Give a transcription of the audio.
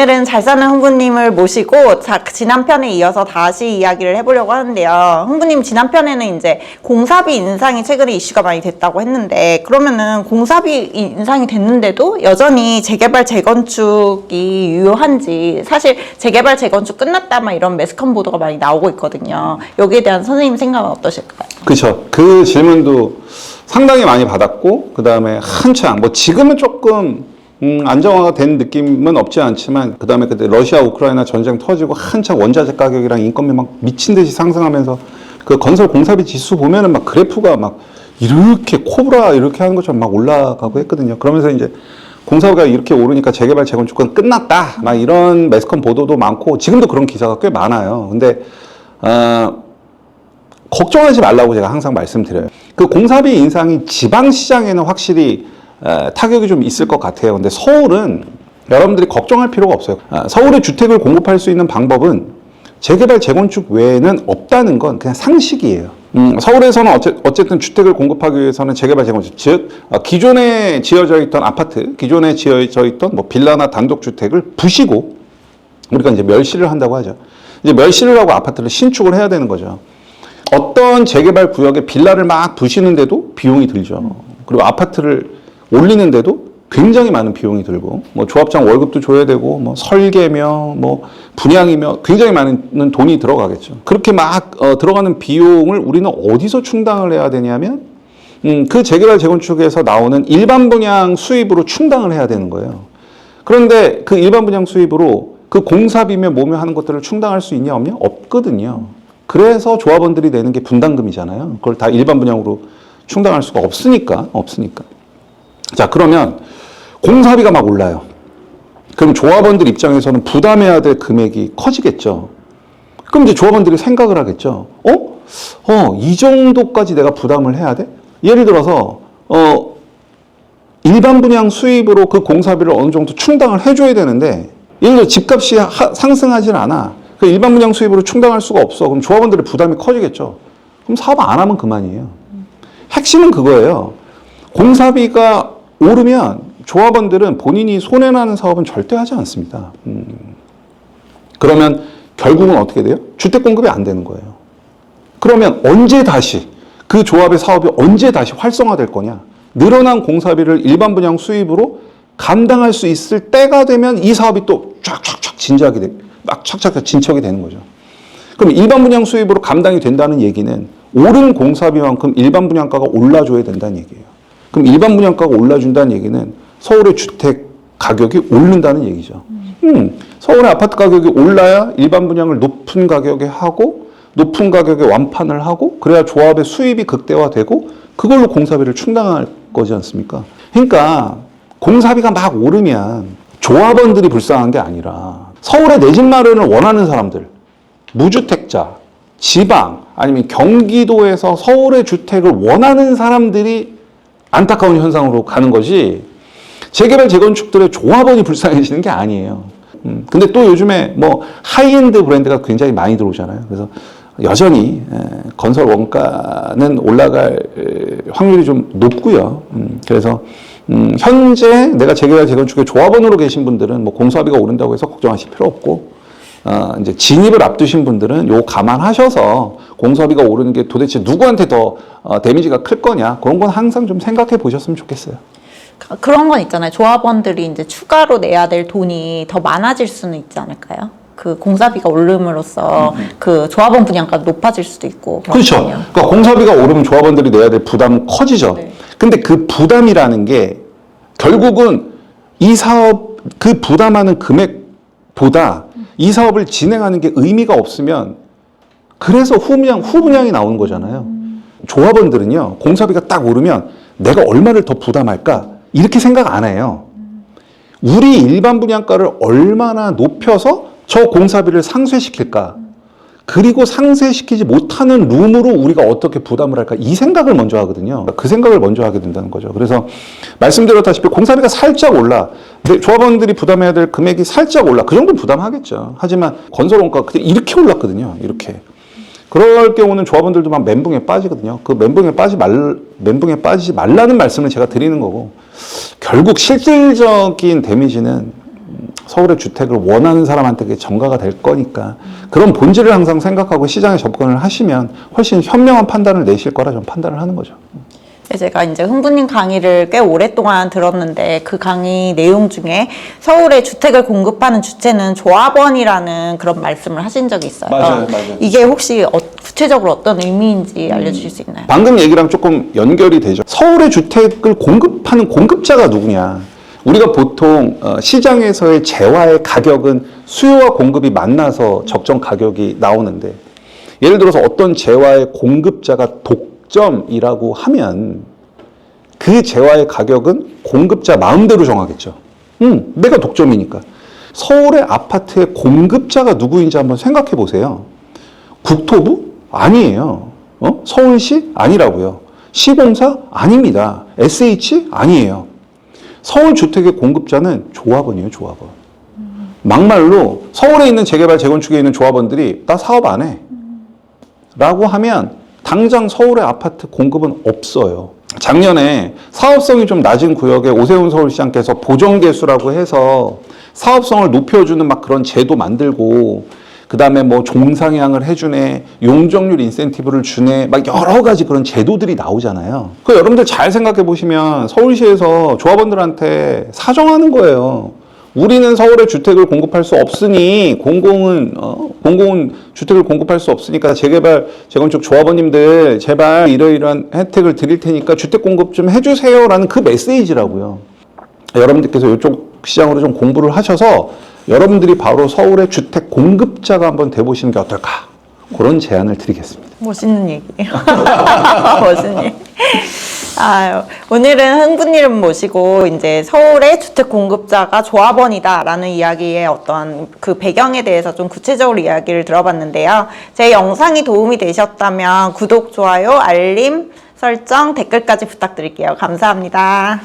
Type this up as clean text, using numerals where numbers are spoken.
오늘은 잘 사는 흥부님을 모시고 지난 편에 이어서 다시 이야기를 해보려고 하는데요. 흥부님 지난 편에는 이제 공사비 인상이 최근에 이슈가 많이 됐다고 했는데, 그러면은 공사비 인상이 됐는데도 여전히 재개발 재건축이 유효한지, 사실 재개발 재건축 끝났다 막 이런 매스컴 보도가 많이 나오고 있거든요. 여기에 대한 선생님 생각은 어떠실까요? 그렇죠. 그 질문도 상당히 많이 받았고, 그 다음에 한창 뭐 지금은 조금 안정화가 된 느낌은 없지 않지만, 그 다음에 그때 러시아 우크라이나 전쟁 터지고 한창 원자재 가격이랑 인건비 막 미친 듯이 상승하면서 그 건설 공사비 지수 보면은 막 그래프가 막 이렇게 코브라 이렇게 하는 것처럼 막 올라가고 했거든요. 그러면서 이제 공사비가 이렇게 오르니까 재개발 재건축은 끝났다 막 이런 매스컴 보도도 많고, 지금도 그런 기사가 꽤 많아요. 근데 걱정하지 말라고 제가 항상 말씀드려요. 그 공사비 인상이 지방 시장에는 확실히 타격이 좀 있을 것 같아요. 근데 서울은 여러분들이 걱정할 필요가 없어요. 서울에 주택을 공급할 수 있는 방법은 재개발 재건축 외에는 없다는 건 그냥 상식이에요. 서울에서는 어쨌든 주택을 공급하기 위해서는 재개발 재건축, 즉 기존에 지어져 있던 아파트, 기존에 지어져 있던 뭐 빌라나 단독주택을 부시고, 우리가 이제 멸실을 한다고 하죠. 이제 멸실을 하고 아파트를 신축을 해야 되는 거죠. 어떤 재개발 구역에 빌라를 막 부시는데도 비용이 들죠. 그리고 아파트를 올리는데도 굉장히 많은 비용이 들고, 뭐 조합장 월급도 줘야 되고, 뭐 설계며 뭐 분양이며 굉장히 많은 돈이 들어가겠죠. 그렇게 막 들어가는 비용을 우리는 어디서 충당을 해야 되냐면 그 재개발 재건축에서 나오는 일반 분양 수입으로 충당을 해야 되는 거예요. 그런데 그 일반 분양 수입으로 그 공사비며 뭐며 하는 것들을 충당할 수 있냐 없냐? 없거든요. 그래서 조합원들이 내는 게 분담금이잖아요. 그걸 다 일반 분양으로 충당할 수가 없으니까. 자, 그러면 공사비가 막 올라요. 그럼 조합원들 입장에서는 부담해야 될 금액이 커지겠죠. 그럼 이제 조합원들이 생각을 하겠죠. 이 정도까지 내가 부담을 해야 돼? 예를 들어서 일반 분양 수입으로 그 공사비를 어느 정도 충당을 해줘야 되는데, 예를 들어 집값이 상승하진 않아. 그 일반 분양 수입으로 충당할 수가 없어. 그럼 조합원들의 부담이 커지겠죠. 그럼 사업 안 하면 그만이에요. 핵심은 그거예요. 공사비가 오르면 조합원들은 본인이 손해나는 사업은 절대 하지 않습니다. 그러면 결국은 어떻게 돼요? 주택 공급이 안 되는 거예요. 그러면 언제 다시 그 조합의 사업이 언제 다시 활성화될 거냐? 늘어난 공사비를 일반 분양 수입으로 감당할 수 있을 때가 되면 이 사업이 또 쫙쫙쫙 착착 진척이 되는 거죠. 그럼 일반 분양 수입으로 감당이 된다는 얘기는 오른 공사비만큼 일반 분양가가 올라줘야 된다는 얘기예요. 그럼 일반 분양가가 올라준다는 얘기는 서울의 주택 가격이 오른다는 얘기죠. 서울의 아파트 가격이 올라야 일반 분양을 높은 가격에 하고, 높은 가격에 완판을 하고, 그래야 조합의 수입이 극대화되고, 그걸로 공사비를 충당할 거지 않습니까? 그러니까 공사비가 막 오르면 조합원들이 불쌍한 게 아니라 서울에 내 집 마련을 원하는 사람들, 무주택자, 지방, 아니면 경기도에서 서울의 주택을 원하는 사람들이 안타까운 현상으로 가는 것이, 재개발 재건축들의 조합원이 불쌍해지는 게 아니에요. 근데 또 요즘에 뭐 하이엔드 브랜드가 굉장히 많이 들어오잖아요. 그래서 여전히 건설 원가는 올라갈 확률이 좀 높고요. 그래서 현재 내가 재개발 재건축의 조합원으로 계신 분들은 뭐 공사비가 오른다고 해서 걱정하실 필요 없고, 이제 진입을 앞두신 분들은 요 감안하셔서 공사비가 오르는 게 도대체 누구한테 더 데미지가 클 거냐, 그런 건 항상 좀 생각해 보셨으면 좋겠어요. 그런 건 있잖아요. 조합원들이 이제 추가로 내야 될 돈이 더 많아질 수는 있지 않을까요? 그 공사비가 오름으로써 그 조합원 분양가도 높아질 수도 있고. 그렇죠. 그러니까 공사비가 오르면 조합원들이 내야 될 부담은 커지죠. 네. 근데 그 부담이라는 게 결국은 이 사업, 그 부담하는 금액보다 이 사업을 진행하는 게 의미가 없으면, 그래서 후분양이 나오는 거잖아요. 조합원들은요, 공사비가 딱 오르면 내가 얼마를 더 부담할까? 이렇게 생각 안 해요. 우리 일반 분양가를 얼마나 높여서 저 공사비를 상쇄시킬까? 그리고 상쇄시키지 못하는 룸으로 우리가 어떻게 부담을 할까? 이 생각을 먼저 하거든요. 그 생각을 먼저 하게 된다는 거죠. 그래서 말씀드렸다시피 공사비가 살짝 올라, 조합원들이 부담해야 될 금액이 살짝 올라, 그 정도는 부담하겠죠. 하지만 건설원가가 그때 이렇게 올랐거든요. 이렇게. 그럴 경우는 조합원들도 막 멘붕에 빠지거든요. 그 멘붕에 빠지지 말라는 말씀을 제가 드리는 거고, 결국 실질적인 데미지는 서울의 주택을 원하는 사람한테 그게 전가가 될 거니까 그런 본질을 항상 생각하고 시장에 접근을 하시면 훨씬 현명한 판단을 내실 거라 좀 판단을 하는 거죠. 제가 이제 흥부님 강의를 꽤 오랫동안 들었는데 그 강의 내용 중에 서울에 주택을 공급하는 주체는 조합원이라는 그런 말씀을 하신 적이 있어요. 맞아요. 이게 혹시 구체적으로 어떤 의미인지 알려주실 수 있나요? 방금 얘기랑 조금 연결이 되죠. 서울의 주택을 공급하는 공급자가 누구냐. 우리가 보통 시장에서의 재화의 가격은 수요와 공급이 만나서 적정 가격이 나오는데 예를 들어서 어떤 재화의 공급자가 독점이라고 하면 그 재화의 가격은 공급자 마음대로 정하겠죠. 내가 독점이니까. 서울의 아파트의 공급자가 누구인지 한번 생각해 보세요. 국토부? 아니에요. 서울시? 아니라고요. 시공사? 아닙니다. SH? 아니에요. 서울 주택의 공급자는 조합원이에요, 조합원. 막말로 서울에 있는 재개발, 재건축에 있는 조합원들이 나 사업 안 해. 라고 하면 당장 서울의 아파트 공급은 없어요. 작년에 사업성이 좀 낮은 구역에 오세훈 서울시장께서 보정개수라고 해서 사업성을 높여주는 막 그런 제도 만들고 그 다음에 뭐 종상향을 해주네, 용적률 인센티브를 주네, 막 여러 가지 그런 제도들이 나오잖아요. 그 여러분들 잘 생각해 보시면 서울시에서 조합원들한테 사정하는 거예요. 우리는 서울에 주택을 공급할 수 없으니 공공은 주택을 공급할 수 없으니까 재개발, 재건축 조합원님들 제발 이러이러한 혜택을 드릴 테니까 주택 공급 좀 해주세요라는 그 메시지라고요. 여러분들께서 이쪽 시장으로 좀 공부를 하셔서 여러분들이 바로 서울의 주택 공급자가 한번 돼보시는 게 어떨까? 그런 제안을 드리겠습니다. 멋있는 얘기예요. 멋있는 얘기. 오늘은 흥부님 모시고 이제 서울의 주택 공급자가 조합원이다라는 이야기의 어떤 그 배경에 대해서 좀 구체적으로 이야기를 들어봤는데요. 제 영상이 도움이 되셨다면 구독, 좋아요, 알림 설정, 댓글까지 부탁드릴게요. 감사합니다.